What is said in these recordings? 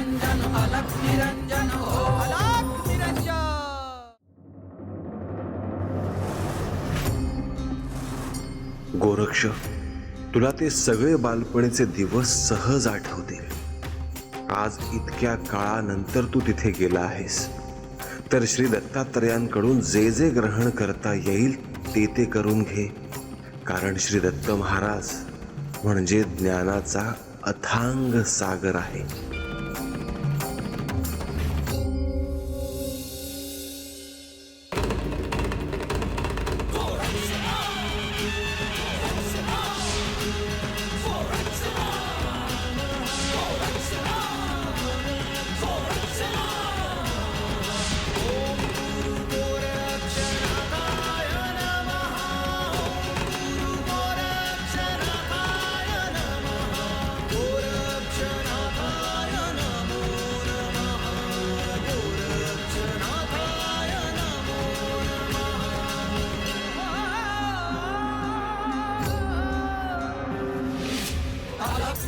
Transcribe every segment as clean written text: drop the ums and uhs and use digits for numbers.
निरंजन अलख निरंजन हो अलख निरंजन। गोरक्ष, तुला ते सगळे बालपणीचे दिवस सहज आठवतील. आज इतक्या काळानंतर तू तिथे गेला आहेस, तर श्री दत्तात्रयांकडून जे जे ग्रहण करता येईल ते करून घे. कारण श्री दत्त महाराज म्हणजे ज्ञानाचा अथांग सागर आहे.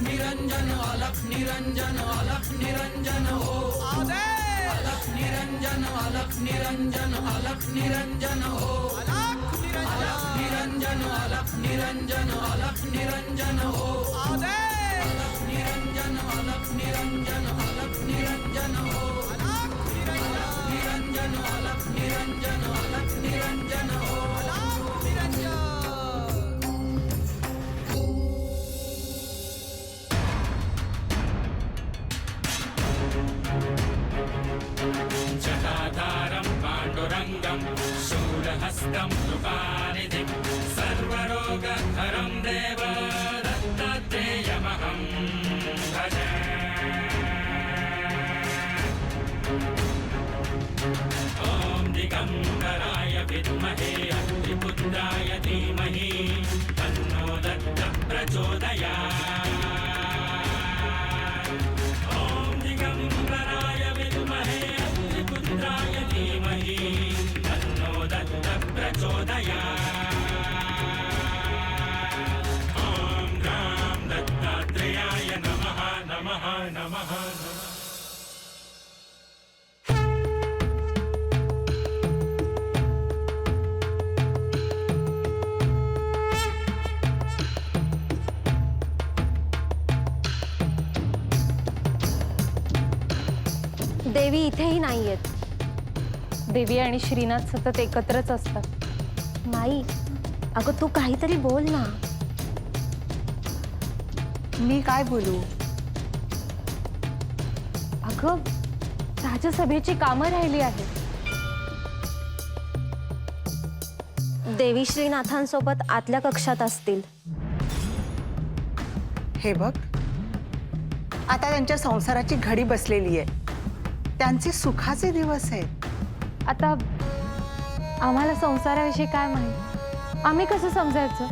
निरंजन अलख निरंजन अलख निरंजन हो अलख निरंजन अलख निरंजन अलख निरंजन हो अलख निरंजन अलख निरंजन अलख निरंजन हो अलख निरंजन अलख निरंजन अलख निरंजन हो अलख निरंजन अलख निरंजन अलख निरंजन हो अलख निरंजन। जटाधारं पाण्डुरङ्गं शूलहस्तं कृपानिधिं सर्वरोगहरं देव दत्तात्रेयमहं भजे। ॐ दिगम्बराय विद्महे अग्निपुत्राय धीमहि तन्नो दत्तः प्रचोदयात्। ॐ दिगम्बराय विद्महे अग्निपुत्राय धीमहि तन्नो दत्तः प्रचोदयात्। ॐ राम दत्तात्रेयाय नमः नमः नमः नमः। देवी इथेही नाहीयेत. देवी आणि श्रीनाथ सतत एकत्रच असतात. माई, अगं तू काहीतरी बोल ना. मी काय बोलू? अगं राजसभेची कामं राहिली आहेत. देवी श्रीनाथांसोबत आतल्या कक्षात असतील. हे बघ, आता त्यांच्या संसाराची घडी बसलेली आहे. त्यांचे सुखाचे दिवस आहेत. आता आम्हाला संसाराविषयी काय माहिती? आम्ही कसं समजायचं?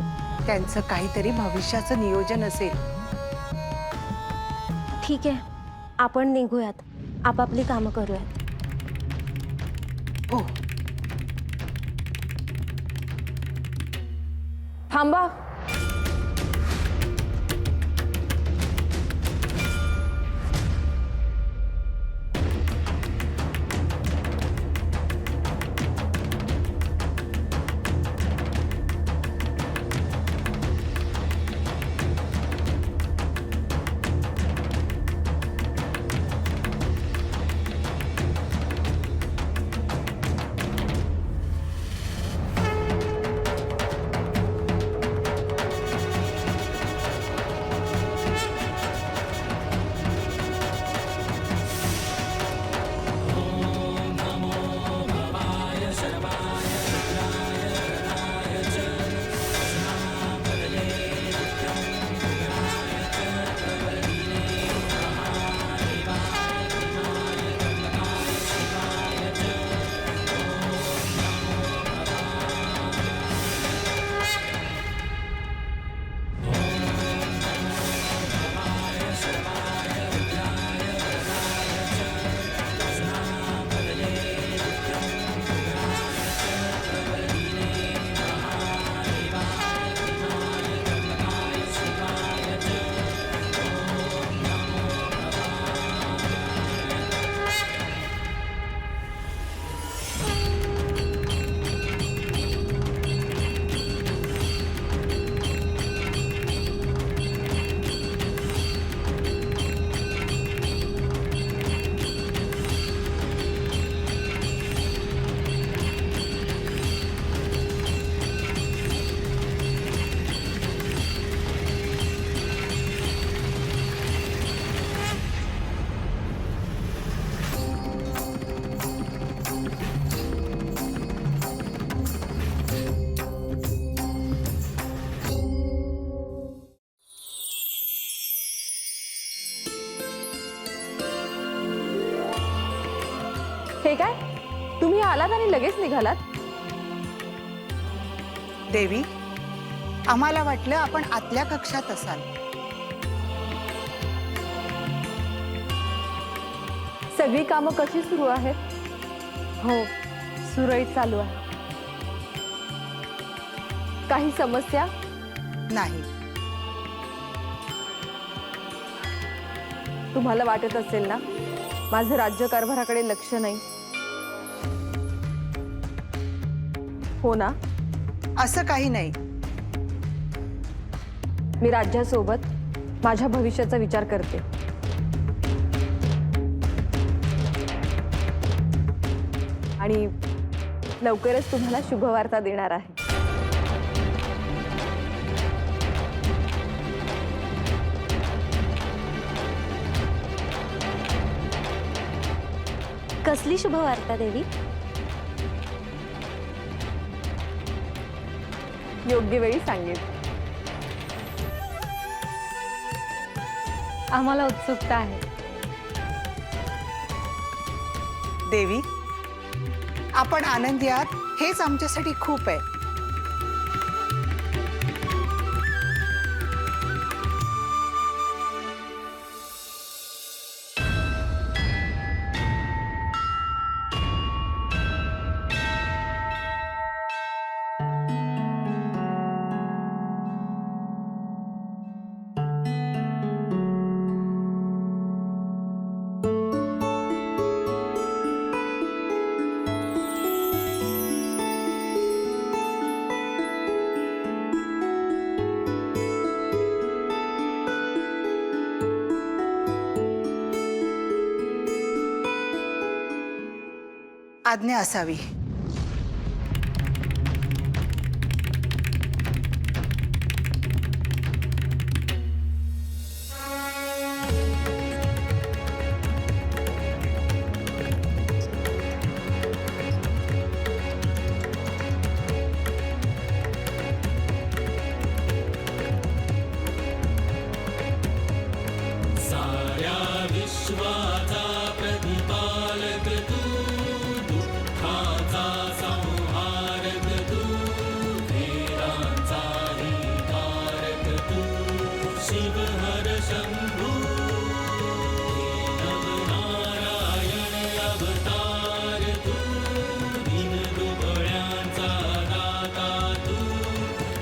त्यांचं काहीतरी भविष्याचं नियोजन असेल. ठीक आहे, आपण निघूयात. आपापली कामं करूयात. हो. थांबा. हे काय, तुम्ही आलात आणि लगेच निघालात? देवी, आम्हाला वाटलं आपण आतल्या कक्षात असाल. सगळी कामं कशी सुरू आहेत? हो, सुरळीत चालू आहे. काही समस्या? नाही. तुम्हाला वाटत असेल ना माझं राज्यकारभाराकडे लक्ष नाही, हो ना? असं काही नाही. मी राज्यासोबत माझ्या भविष्याचा विचार करते. आणि लवकरच तुम्हाला शुभवार्ता देणार आहे. कसली शुभवार्ता देवी? योग्य वेळी सांगेन. आम्हाला उत्सुकता आहे. देवी, आपण आनंदी आहात हेच आमच्यासाठी खूप आहे. आज्ञा असावी. साऱ्या विश्वाचा प्रतिपालक तू, दुःखाचा संहारक तू, वेदांचाही कारक तू, शिव हर शंभू, नवनारायण अवतार तू, दीनदुबळ्यांचा दाता तू,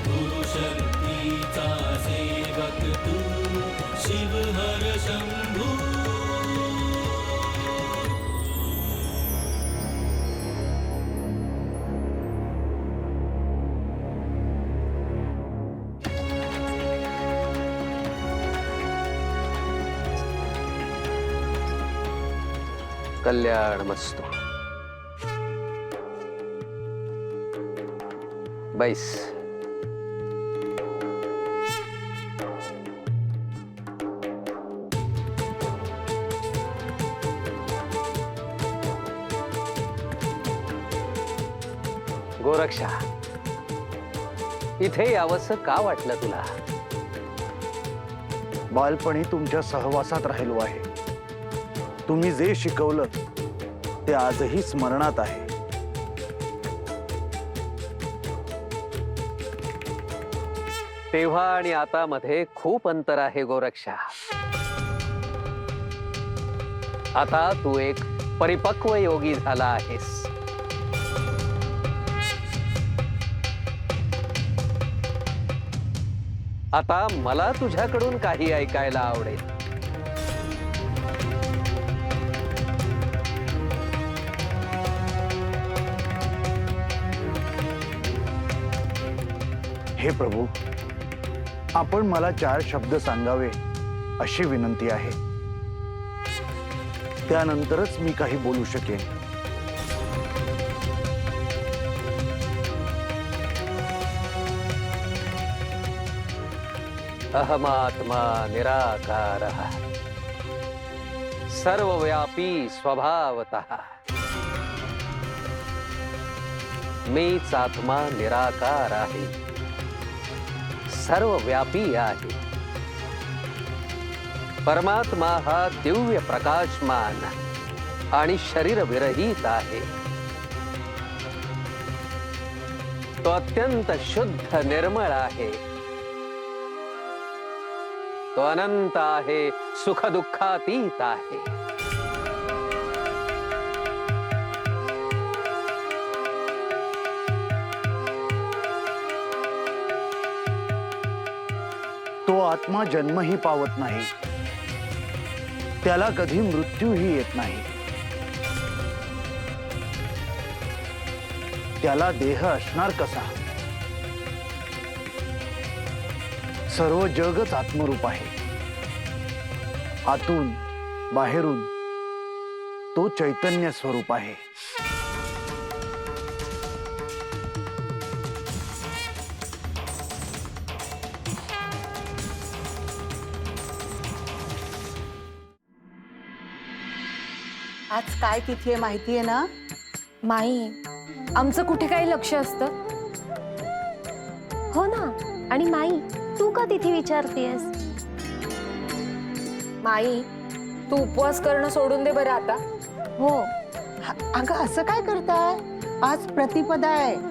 गुरुशक्तीचा सेवक तू, शिव हर शंभू. कल्याण मस्तु. बैस. गोरक्षा, इथे यावंसं का वाटलं तुला? बालपणी तुमच्या सहवासात राहिलो आहे. तुम्ही जे शिकवलं ते आजही स्मरणात आहे. तेव्हा आणि आता मध्ये खूप अंतर आहे गोरक्षा. आता तू एक परिपक्व योगी झाला आहेस. आता मला तुझ्याकडून काही ऐकायला आवडेल. हे प्रभू, आपण मला 4 शब्द सांगावे अशी विनंती आहे. त्यानंतरच मी काही बोलू शकेन. अहमात्मा निराकारः सर्वव्यापी स्वभावतः. मीच आत्मा निराकार आहे, सर्वव्यापी आहे. परमात्मा हा दिव्य प्रकाशमान आणि शरीर विरहित आहे. तो अत्यंत शुद्ध निर्मळ आहे. तो अनंत आहे, सुख दुःखातीत आहे. तो आत्मा जन्मही पावत नाही, त्याला कधी मृत्यूही येत नाही. त्याला देह असणार कसा? सर्व जगच आत्मरूप आहे. आतून बाहेरून तो चैतन्य स्वरूप आहे. आज काय तिथी आहे माहिती आहे ना? माई, आमचं कुठे काही लक्ष असतं? हो ना. आणि माई, तू का तिथे विचारतेस? माई, तू उपवास करणं सोडून दे बरं आता. हो. अगं असं काय करताय? आज प्रतिपदा आहे.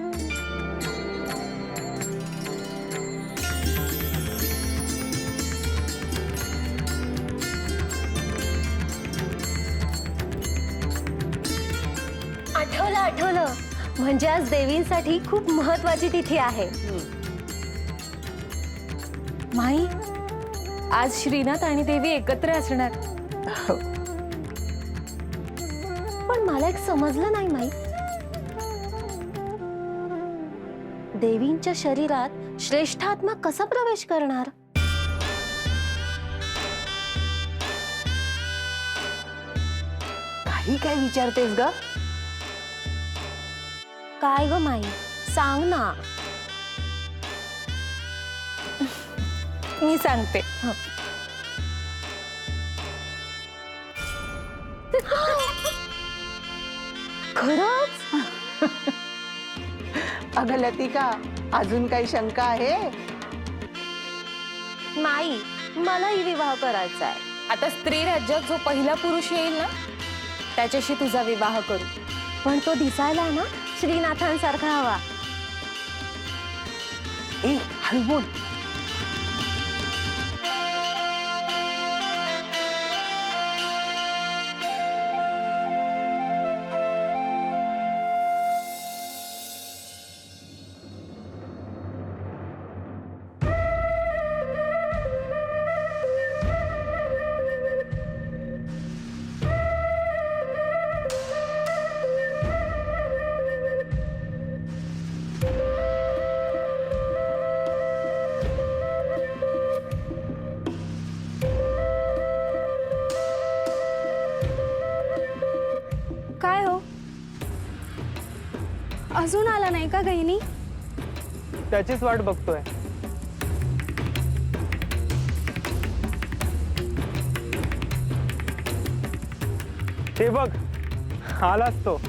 आठवलं. म्हणजे आज देवींसाठी खूप महत्वाची तिथी आहे. माई, आज श्रीनाथ आणि देवी एकत्र असणार. पण मला एक समजलं नाही माई. देवींच्या शरीरात श्रेष्ठ आत्मा कसा प्रवेश करणार? काही काय विचारतेस ग? काय ग माई, सांग ना. मी सांगते. खरंच? अगं लतिका, अजून काही शंका आहे? माई, मलाही विवाह करायचा आहे. आता स्त्री राज्यात जो पहिला पुरुष येईल ना, त्याच्याशी तुझा विवाह करू. पण तो दिसायला ना श्रीनाथांसारखा हवा. ए, हळू बोल. काय हो, अजून आला नाही का गहिनी? त्याचीच वाट बघतोय. ते बघ, आलाच तो.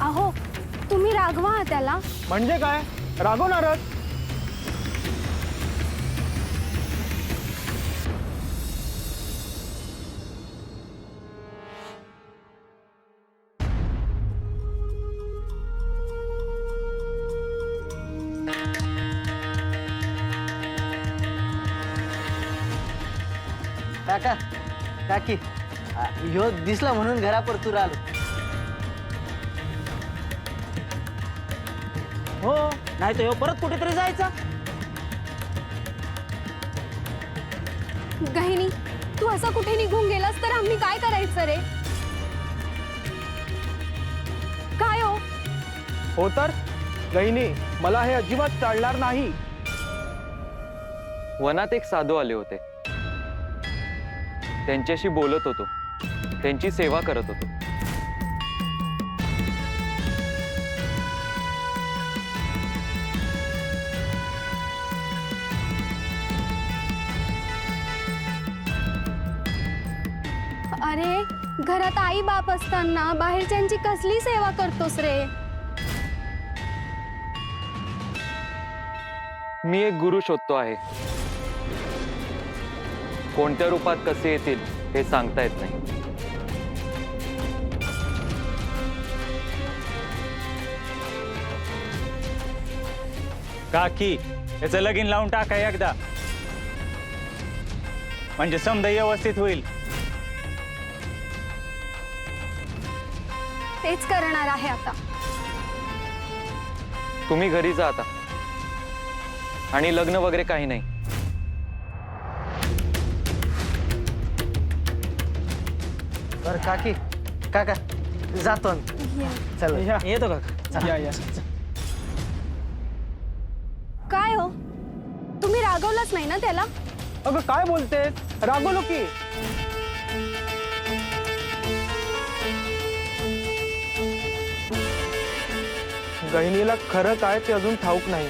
अहो, तुम्ही रागवा त्याला. म्हणजे काय, रागवणारच. काका, काकी, ह्यो दिसला म्हणून घरा परतूर आलो. हो, नाही तर ह्यो परत कुठेतरी जायचा. गहिनी, तू असा कुठे निघून गेलास तर आम्ही काय करायचं रे? काय हो? हो तर गहिनी, मला हे अजिबात चालणार नाही. वनात एक साधू आले होते. त्यांच्याशी बोलत होतो, त्यांची सेवा करत होतो. अरे, घरात आई बाप असताना बाहेरच्यांची कसली सेवा करतोस रे? मी एक गुरु शोधतो आहे. कोणत्या रूपात कसे येतील हे सांगता येत नाही. काकी याचं लगीन लावून टाका एकदा, म्हणजे समजा व्यवस्थित होईल. तेच करणार आहे आता. तुम्ही घरी जा आता आणि लग्न वगैरे काही नाही. बर काकी काका जातो आम्ही. चल येतो काका. या या. काय हो, तुम्ही रागवलंच नाही ना त्याला? अगं काय बोलतेस, रागवलो की. गहिनीला खरं काय ते अजून ठाऊक नाही.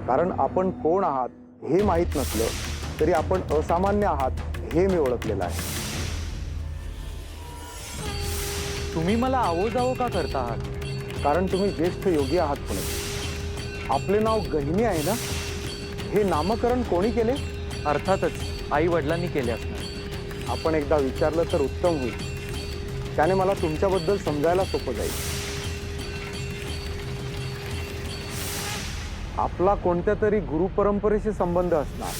कारण आपण कोण आहात हे माहीत नसलं तरी आपण असामान्य आहात हे मी ओळखलेलं आहे. तुम्ही मला आવો जावो का करता आहात? कारण तुम्ही ज्येष्ठ योगी आहात. पुणे आपले नाव गहिनी आहे ना, हे नामकरण कोणी केले? अर्थातच आई वडिलांनी केले असणार. आपण एकदा विचारलं तर उत्तम होईल. त्याने मला तुमच्याबद्दल समजायला सोपं जाईल. आपला कोणत्या तरी गुरु परंपरेशी संबंध असणार.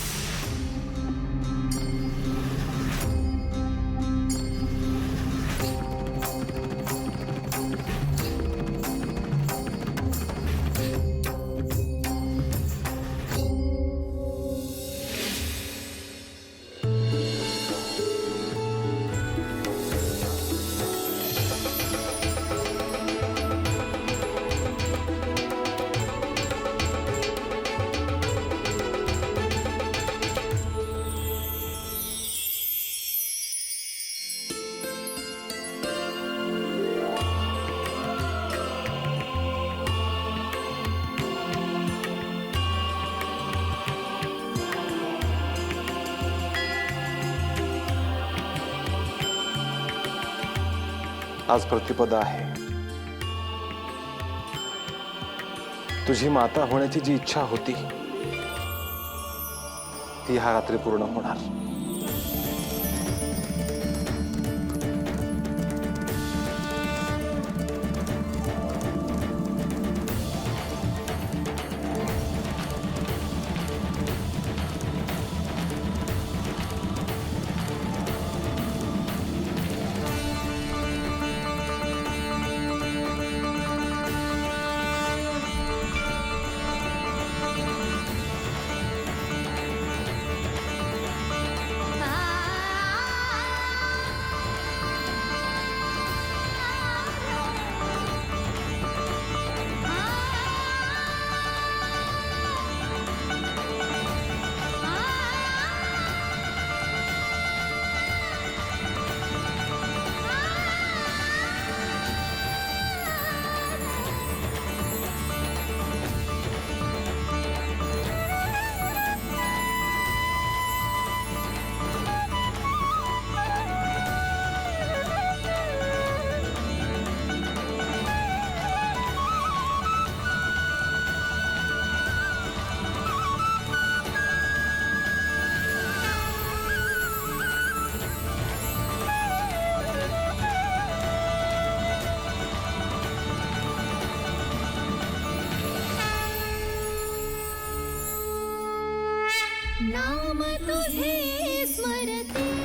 आज प्रतिपदा आहे. तुझी माता होण्याची जी इच्छा होती ती ह्या रात्री पूर्ण होणार. नाम तुझे स्मरते